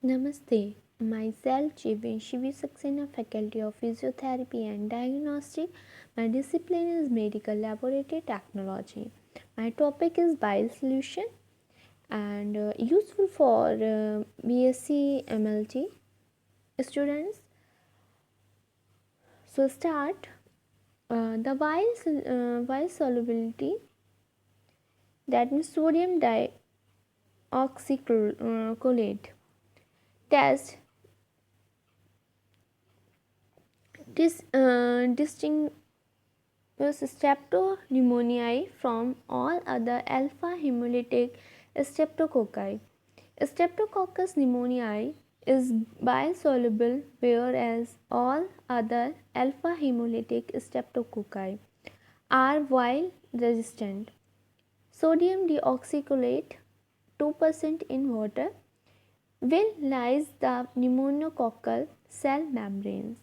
Namaste. Myself, jv'n Shivi Saxena, Faculty of Physiotherapy and Diagnostics. My discipline is Medical Laboratory Technology. My topic is bile solution and useful for BSc MLT students. So start the bile solubility, that means sodium dioxycholate test distinguishes streptopneumoniae from all other alpha hemolytic streptococci. Streptococcus pneumoniae is bile-soluble, whereas all other alpha hemolytic streptococci are bile-resistant. Sodium deoxycholate 2% in water will lyse the pneumococcal cell membranes.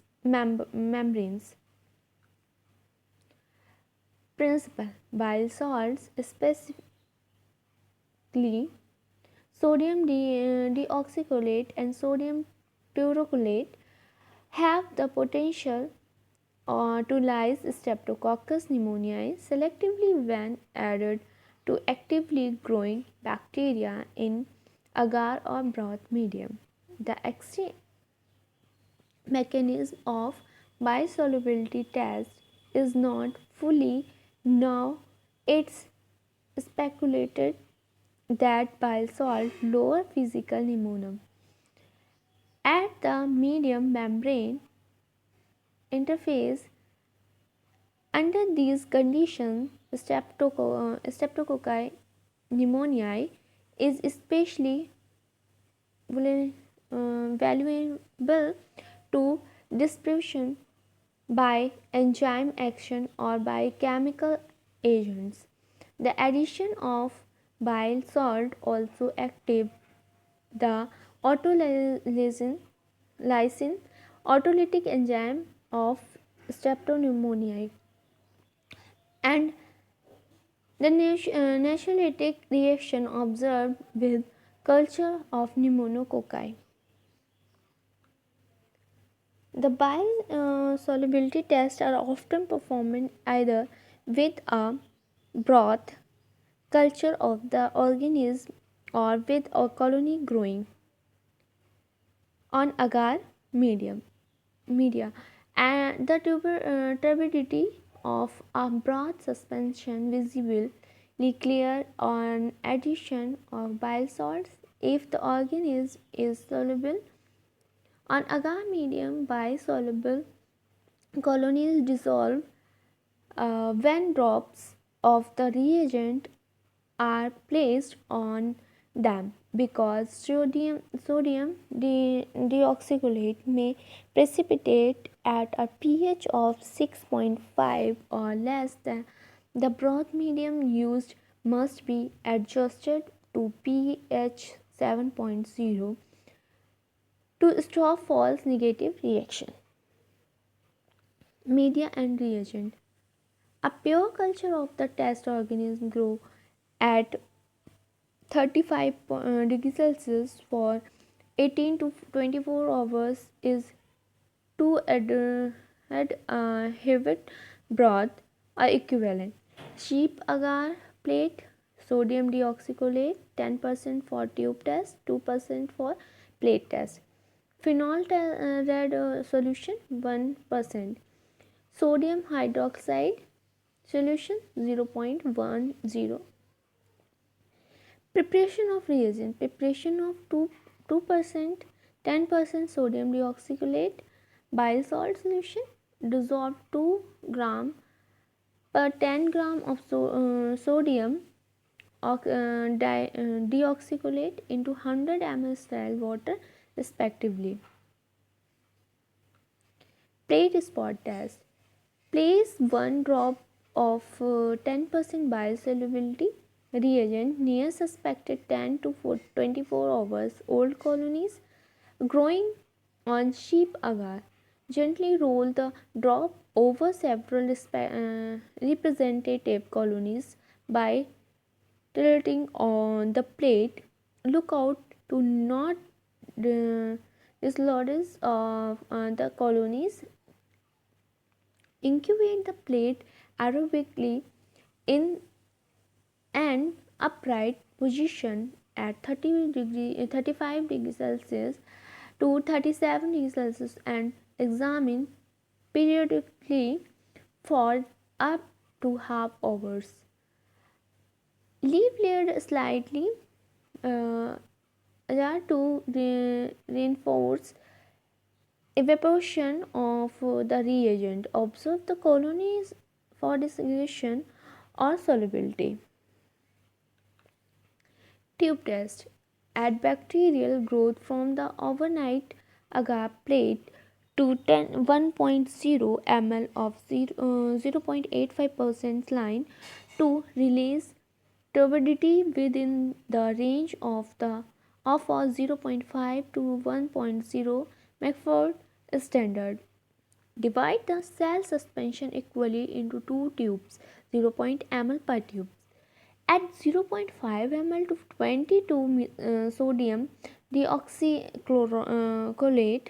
Principle: bile salts, specifically sodium deoxycholate and sodium taurocolate, have the potential to lyse Streptococcus pneumoniae selectively when added to actively growing bacteria in agar or broth medium. The exchange mechanism of biosolubility test is not fully known. It's speculated that bile salt lower physical pneumonia at the medium membrane interface. Under these conditions, streptococci pneumoniae is especially valuable to distribution by enzyme action or by chemical agents. The addition of bile salt also activates the autolysin autolytic enzyme of streptopneumoniae, and the nasolytic reaction observed with culture of pneumococci. The bile solubility tests are often performed either with a broth culture of the organism or with a colony growing on agar media, and the turbidity of a broth suspension visibly clear on addition of bile salts. If the organism is soluble on agar medium, bile soluble colonies dissolve when drops of the reagent are placed on them, because sodium deoxycholate may precipitate at a pH of 6.5 or less. The broth medium used must be adjusted to pH 7.0 to stop false negative reaction. Media and reagent. A pure culture of the test organism grow at 35 degrees Celsius for 18 to 24 hours is to add heavy broth or equivalent. Sheep agar plate, sodium deoxycholate 10% for tube test, 2% for plate test. Phenol red solution 1%. Sodium hydroxide solution 0.10. Preparation of reagent. Preparation of 2% 10% sodium deoxycholate bile salt solution. Dissolve 2 gram per 10 gram of sodium deoxycholate into 100 ml sterile water respectively. Plate spot test. Place 1 drop of 10% biosolubility reagent near suspected 10 to 24 hours old colonies growing on sheep agar. Gently roll the drop over several representative colonies by tilting on the plate. Look out to not dislodges of the colonies. Incubate the plate aerobically in an upright position at 35 degrees Celsius to 37 degrees Celsius and examine periodically for up to half hours. Leave layered slightly uh, to reinforce evaporation of the reagent. Observe the colonies for dissolution or solubility. Tube test. Add bacterial growth from the overnight agar plate to 1.0 ml of 0.85% line to release turbidity within the range of a 0.5 to 1.0 McFord standard. Divide the cell suspension equally into two tubes, 0.0 ml per tube. Add 0.5 ml to 22 sodium deoxycholate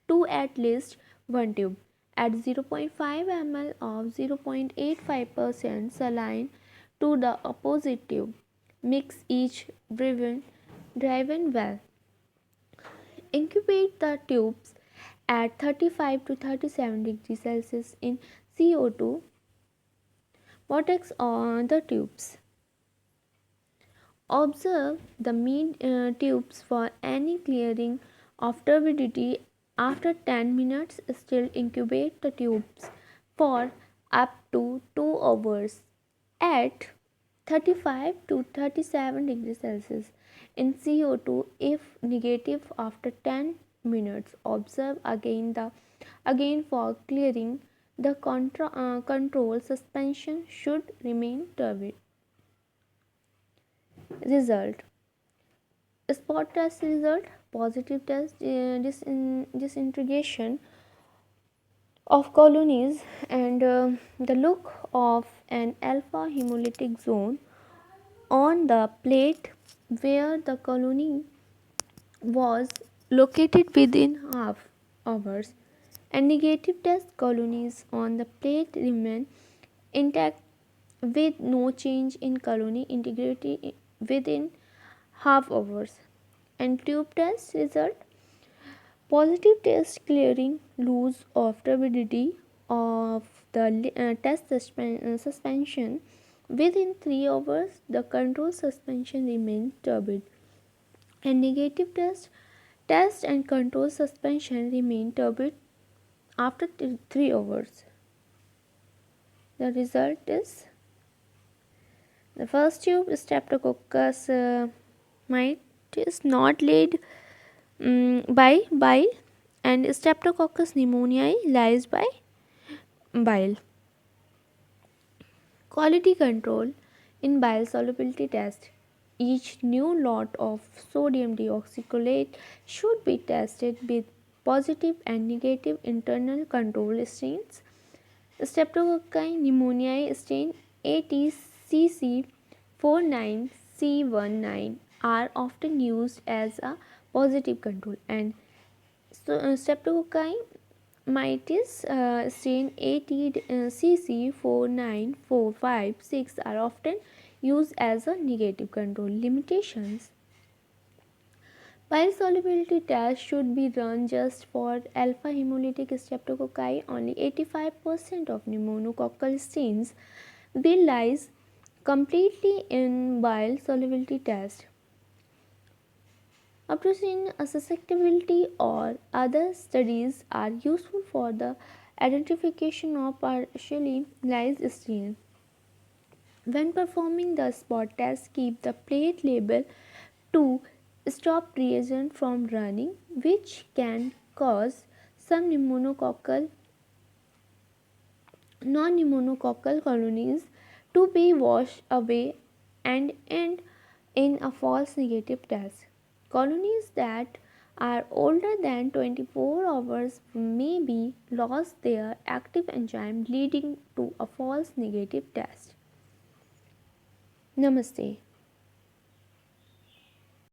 to at least one tube. Add 0.5 ml of 0.85% saline to the opposite tube. Mix each driven well. Incubate the tubes at 35 to 37 degrees Celsius in CO2 vortex on the tubes. Observe the mean tubes for any clearing of turbidity after 10 minutes. Still incubate the tubes for up to 2 hours at 35 to 37 degrees Celsius in CO2 if negative after 10 minutes. Observe again for clearing. The control suspension should remain turbid. Result: spot test result: positive test disintegration of colonies and the look of an alpha hemolytic zone on the plate where the colony was located within half hours, and negative test colonies on the plate remain intact with no change in colony integrity within half hours. And tube test result: positive test clearing loose of turbidity of the test suspension within 3 hours. The control suspension remains turbid, and negative test and control suspension remain turbid after 3 hours. The result is: the first tube Streptococcus mite is not laid by bile, and Streptococcus pneumoniae lies by bile. Quality control in bile solubility test. Each new lot of sodium deoxycholate should be tested with positive and negative internal control strains. Streptococci pneumoniae strain ATCC49C19 are often used as a positive control, and Streptococci mitis strain ATCC49456 are often used as a negative control. Limitations: bile solubility test should be run just for alpha hemolytic streptococci. Only 85% of pneumococcal strains will lies completely in bile solubility test. Uptosine susceptibility or other studies are useful for the identification of partially lysed strains. When performing the spot test, keep the plate label to stop reagent from running, which can cause some non-pneumococcal colonies to be washed away and end in a false negative test. Colonies that are older than 24 hours may be lost their active enzyme, leading to a false negative test. Namaste.